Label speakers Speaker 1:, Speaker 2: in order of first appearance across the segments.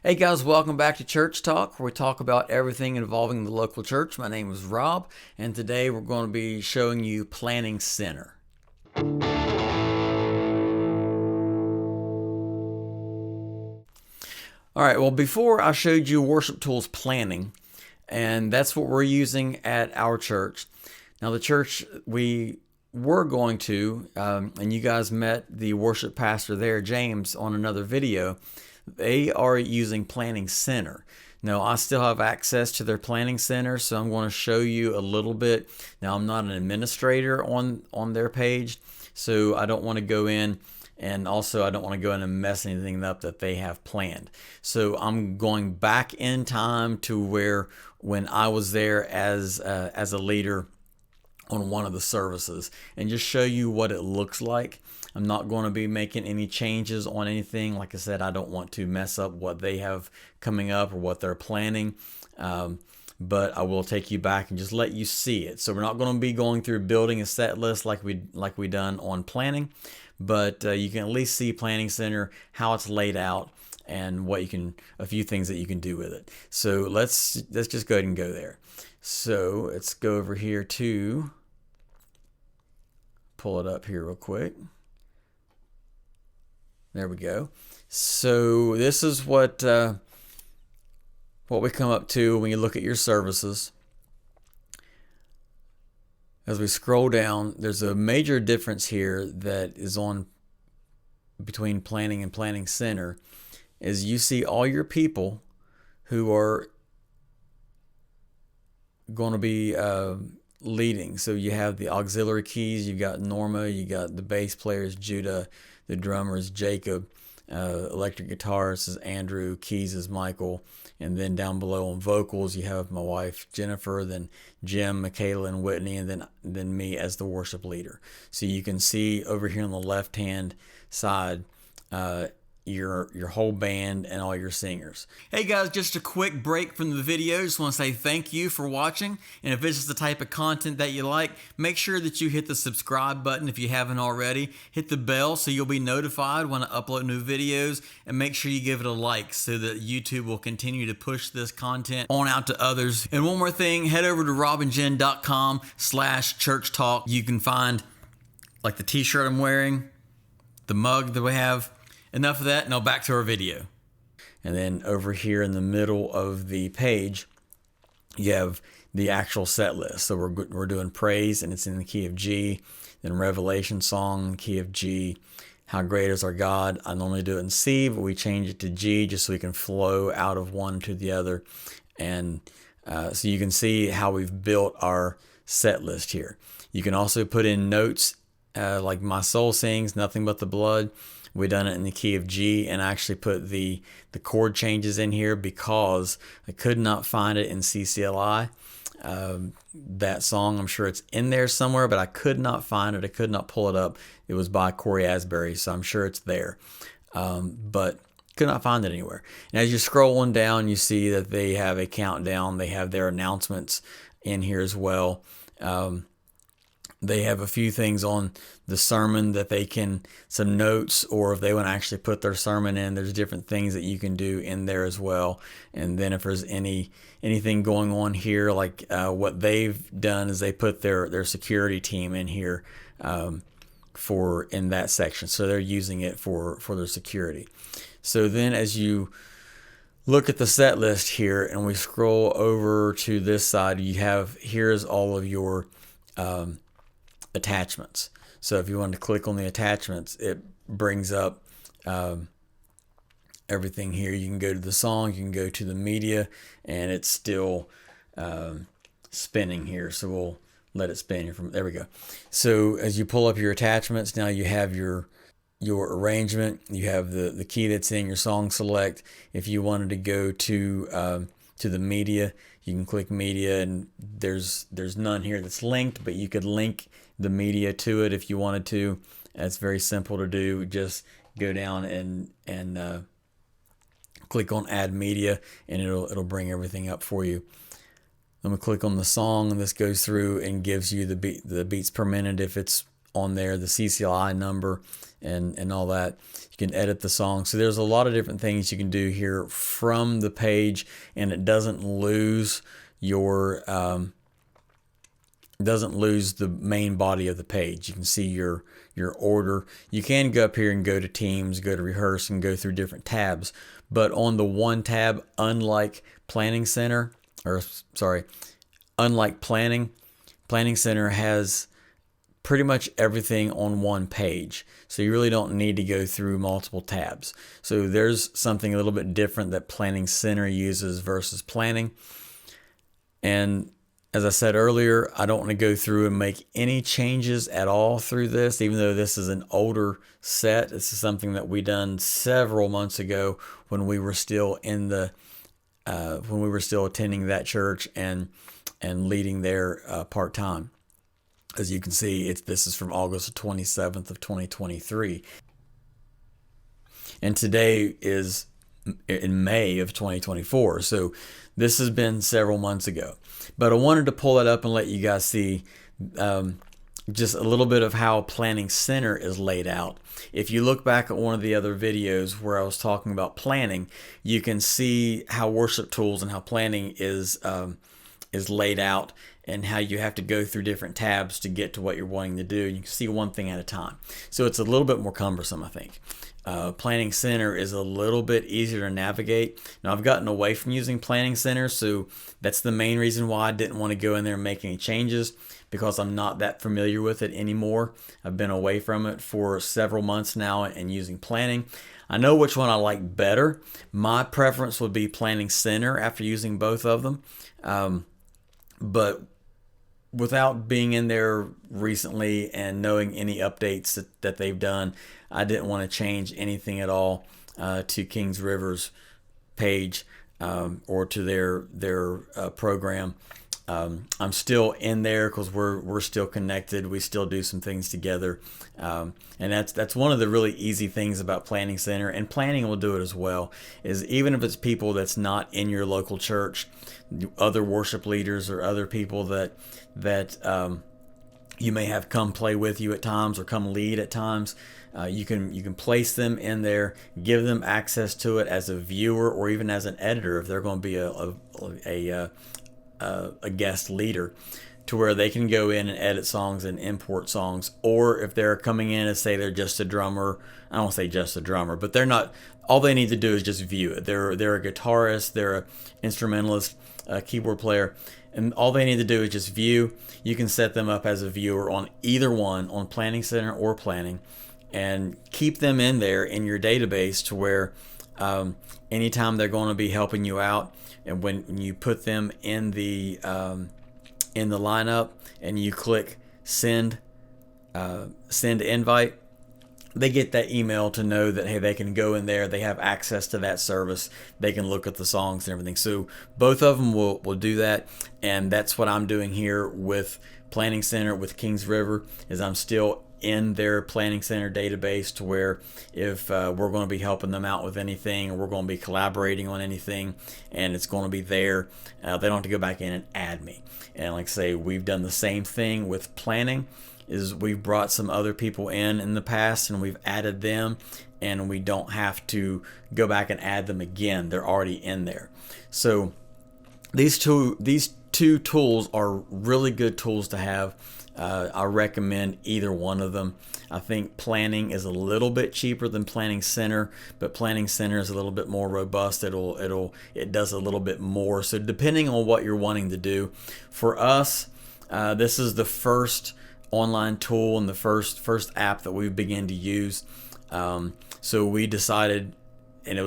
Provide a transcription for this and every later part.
Speaker 1: Hey guys, welcome back to Church Talk, where we talk about everything involving the local church. My name is Rob, and today we're going to be showing you Planning Center. All right, well, before I showed you Worship Tools Planning, and that's what we're using at our church. Now, the church we were going to, and you guys met the worship pastor there, James, on another video. They are using Planning Center. Now, I still have access to their Planning Center, so I'm going to show you a little bit. Now, I'm not an administrator on their page, so I don't want to go in, and also I don't want to go in and mess anything up that they have planned. So I'm going back in time to when I was there as a leader on one of the services, and just show you what it looks like. I'm not going to be making any changes on anything. Like I said, I don't want to mess up what they have coming up or what they're planning. But I will take you back and just let you see it. So we're not going to be going through building a set list like we done on planning, but you can at least see Planning Center, how it's laid out, and a few things that you can do with it. So let's just go ahead and go there. So let's go over here to pull it up here real quick. There we go. So this is what we come up to when you look at your services. As we scroll down, there's a major difference here that is on between planning and Planning Center, is you see all your people who are going to be leading. So you have the auxiliary keys, you've got Norma, you got the bass players, Judah, the drummer is Jacob, electric guitarist is Andrew, keys is Michael, and then down below on vocals you have my wife Jennifer, then Jim, Michaela, and Whitney, and then me as the worship leader. So you can see over here on the left hand side your whole band and all your singers. Hey guys, just a quick break from the video. Just want to say thank you for watching, and if this is the type of content that you like, make sure that you hit the subscribe button if you haven't already. Hit the bell so you'll be notified when I upload new videos, and make sure you give it a like so that YouTube will continue to push this content on out to others. And one more thing, head over to robandjen.com/church talk. You can find like the t-shirt I'm wearing, the mug that we have. Enough of that, now back to our video. And then over here in the middle of the page, you have the actual set list. So we're doing praise, and it's in the key of G. Then Revelation song, key of G. How Great Is Our God. I normally do it in C, but we change it to G just so we can flow out of one to the other. And so you can see how we've built our set list here. You can also put in notes like My Soul Sings, Nothing But the Blood. We done it in the key of G, and I actually put the chord changes in here because I could not find it in CCLI. That song, I'm sure it's in there somewhere, but I could not find it. I could not pull it up. It was by Corey Asbury, so I'm sure it's there, but could not find it anywhere. And as you're scrolling down, you see that they have a countdown. They have their announcements in here as well. They have a few things on the sermon that some notes, or if they want to actually put their sermon in, there's different things that you can do in there as well. And then if there's anything going on here, like what they've done is they put their security team in here in that section. So they're using it for their security. So then as you look at the set list here and we scroll over to this side, here's all of your attachments. So if you want to click on the attachments, it brings up everything here. You can go to the song, you can go to the media, and it's still spinning here. So we'll let it spin here there we go. So as you pull up your attachments, now you have your arrangement. You have the key that's in your song select. If you wanted to go to the media, you can click media, and there's none here that's linked, but you could link the media to it if you wanted to. It's very simple to do. Just go down and click on add media, and it'll bring everything up for you. Then we click on the song, and this goes through and gives you the beats per minute if it's on there, the CCLI number and all that. You can edit the song. So there's a lot of different things you can do here from the page, and it doesn't lose your doesn't lose the main body of the page. You can see your order. You can go up here and go to teams, go to rehearse, and go through different tabs. But on the one tab, unlike Planning Center, unlike Planning Center has pretty much everything on one page. So you really don't need to go through multiple tabs. So there's something a little bit different that Planning Center uses versus Planning. And as I said earlier, I don't want to go through and make any changes at all through this, even though this is an older set. This is something that we done several months ago when we were still in the when we were still attending that church and leading there part-time. As you can see, this is from August 27th of 2023. And today is in May of 2024. So this has been several months ago. But I wanted to pull that up and let you guys see just a little bit of how Planning Center is laid out. If you look back at one of the other videos where I was talking about planning, you can see how Worship Tools and how planning is laid out, and how you have to go through different tabs to get to what you're wanting to do. You can see one thing at a time. So it's a little bit more cumbersome, I think. Planning Center is a little bit easier to navigate. Now, I've gotten away from using Planning Center, so that's the main reason why I didn't want to go in there and make any changes, because I'm not that familiar with it anymore. I've been away from it for several months now and using Planning. I know which one I like better. My preference would be Planning Center after using both of them. But without being in there recently and knowing any updates that they've done, I didn't want to change anything at all to Kings River's page or to their program. I'm still in there because we're still connected. We still do some things together, and that's one of the really easy things about Planning Center, and Planning will do it as well. Is even if it's people that's not in your local church, other worship leaders or other people that you may have come play with you at times or come lead at times. You can place them in there, give them access to it as a viewer or even as an editor if they're going to be a guest leader, to where they can go in and edit songs and import songs. Or if they're coming in and say they're just a drummer, I don't want to say just a drummer, but they're not. All they need to do is just view it. They're a guitarist, they're an instrumentalist, a keyboard player, and all they need to do is just view. You can set them up as a viewer on either one, on Planning Center or Planning, and keep them in there in your database to where anytime they're going to be helping you out, and when you put them in the lineup and you click send invite, they get that email to know that, hey, they can go in there, they have access to that service, they can look at the songs and everything. So both of them will do that, and that's what I'm doing here with Planning Center, with Kings River, is I'm still in their Planning Center database, to where if we're going to be helping them out with anything, or we're going to be collaborating on anything, and it's going to be there, they don't have to go back in and add me. And like I say, we've done the same thing with planning. Is we've brought some other people in the past and we've added them, and we don't have to go back and add them again. They're already in there. So these two tools are really good tools to have. I recommend either one of them. I think Planning is a little bit cheaper than Planning Center, but Planning Center is a little bit more robust. It does a little bit more. So depending on what you're wanting to do, for us, this is the first online tool and the first app that we began to use. So we decided, and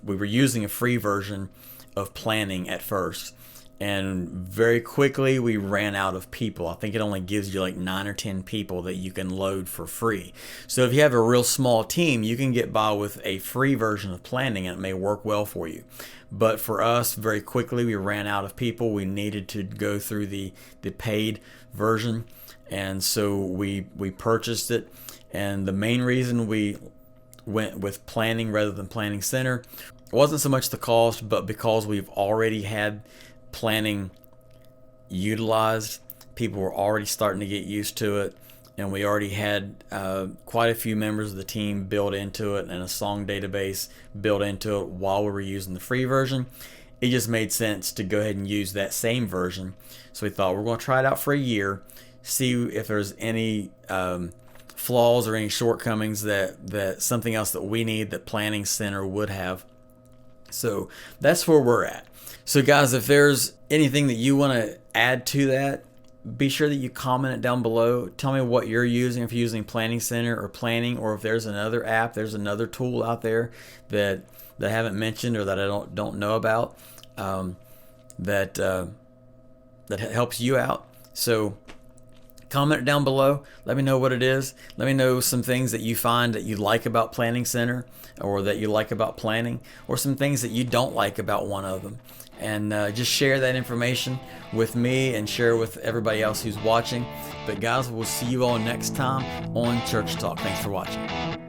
Speaker 1: we were using a free version of Planning at first, and very quickly we ran out of people. I think it only gives you like 9 or 10 people that you can load for free. So if you have a real small team, you can get by with a free version of Planning, and it may work well for you. But for us, very quickly we ran out of people. We needed to go through the paid version, and so we purchased it. And the main reason we went with Planning rather than Planning Center wasn't so much the cost, but because we've already had Planning utilized. People were already starting to get used to it. and we already had quite a few members of the team built into it and a song database built into it while we were using the free version. It just made sense to go ahead and use that same version. So we thought we're going to try it out for a year, see if there's any flaws or any shortcomings that something else that we need that Planning Center would have. So that's where we're at. So guys, if there's anything that you want to add to that, be sure that you comment it down below. Tell me what you're using, if you're using Planning Center or Planning, or if there's another app, there's another tool out there that I haven't mentioned or that I don't know about that helps you out. So comment it down below. Let me know what it is. Let me know some things that you find that you like about Planning Center or that you like about planning, or some things that you don't like about one of them. And just share that information with me and share with everybody else who's watching. But guys, we'll see you all next time on Church Talk. Thanks for watching.